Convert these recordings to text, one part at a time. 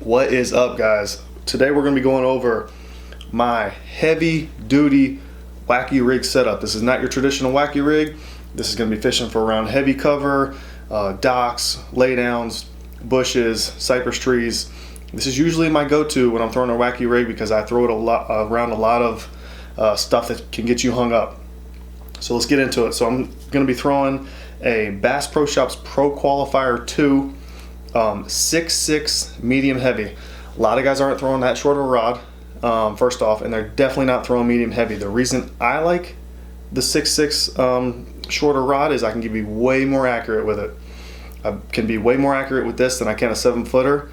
What is up, guys? Today we're going to be going over my heavy duty Wacky rig setup. This is not your traditional Wacky rig. This is going to be fishing for around heavy cover, docks, laydowns, bushes, cypress trees. This is usually my go-to when I'm throwing a Wacky rig because I throw it around a lot of stuff that can get you hung up. So let's get into it. So I'm going to be throwing a Bass Pro Shops Pro Qualifier 2 6.6 medium heavy. A lot of guys aren't throwing that short of a rod, first off, and they're definitely not throwing medium heavy. The reason I like the 6.6 shorter rod is I can be way more accurate with it. I can be way more accurate with this than I can a 7-footer,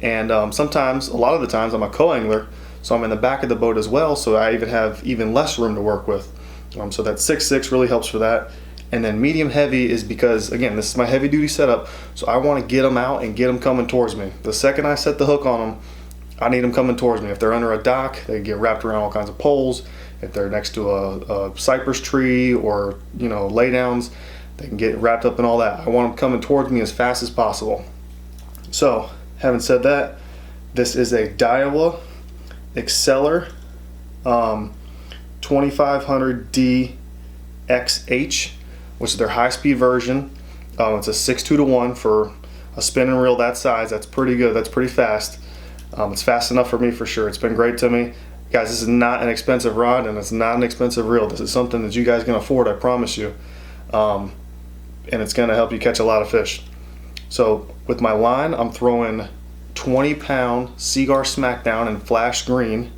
and sometimes, a lot of the times, I'm a co-angler, so I'm in the back of the boat as well, so I even have less room to work with. So that 6.6 really helps for that. And then medium heavy is because, again, this is my heavy duty setup, so I want to get them out and get them coming towards me. The second I set the hook on them, I need them coming towards me. If they're under a dock, they get wrapped around all kinds of poles. If they're next to a cypress tree or, laydowns, they can get wrapped up in all that. I want them coming towards me as fast as possible. So, having said that, this is a Daiwa Exceller 2500D XH, which is their high-speed version. It's a 6.2-to-1 for a spinning reel that size. That's pretty good. That's pretty fast. It's fast enough for me for sure. It's been great to me. Guys, this is not an expensive rod and it's not an expensive reel. This is something that you guys can afford, I promise you. And it's going to help you catch a lot of fish. So with my line, I'm throwing 20-pound Seaguar Smackdown in flash green,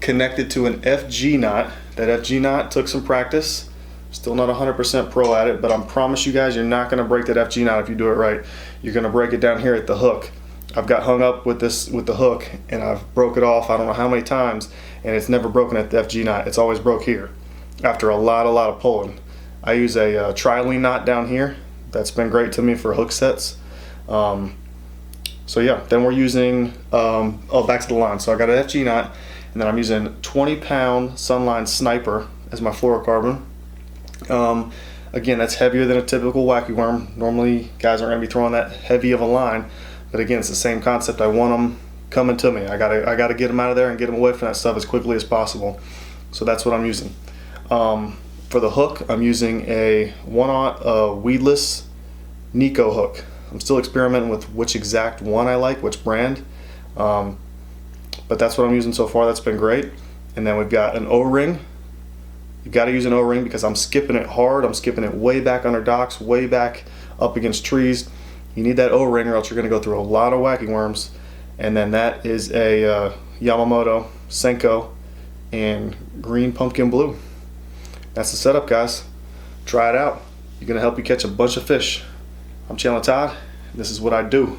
connected to an FG knot. That FG knot took some practice. Still not 100% pro at it, but I promise you guys, you're not going to break that FG knot if you do it right. You're going to break it down here at the hook. I've got hung up with the hook, and I've broke it off I don't know how many times, and it's never broken at the FG knot. It's always broke here after a lot of pulling. I use a tri-lean knot down here. That's been great to me for hook sets. So yeah, then we're using, back to the line. So I got an FG knot, and then I'm using 20-pound Sunline Sniper as my fluorocarbon. Again, that's heavier than a typical Wacky worm. Normally, guys aren't going to be throwing that heavy of a line, but again, it's the same concept. I want them coming to me. I gotta get them out of there and get them away from that stuff as quickly as possible. So that's what I'm using. For the hook, I'm using a 1/0 weedless Nico hook. I'm still experimenting with which exact one I like, which brand, but that's what I'm using so far. That's been great. And then we've got an O-ring. You got to use an O-ring because I'm skipping it hard. I'm skipping it way back under docks, way back up against trees. You need that O-ring or else you're going to go through a lot of Wacky worms. And then that is a Yamamoto Senko in green pumpkin blue. That's the setup, guys. Try it out. You're going to help you catch a bunch of fish. I'm Chandler Todd. This is what I do.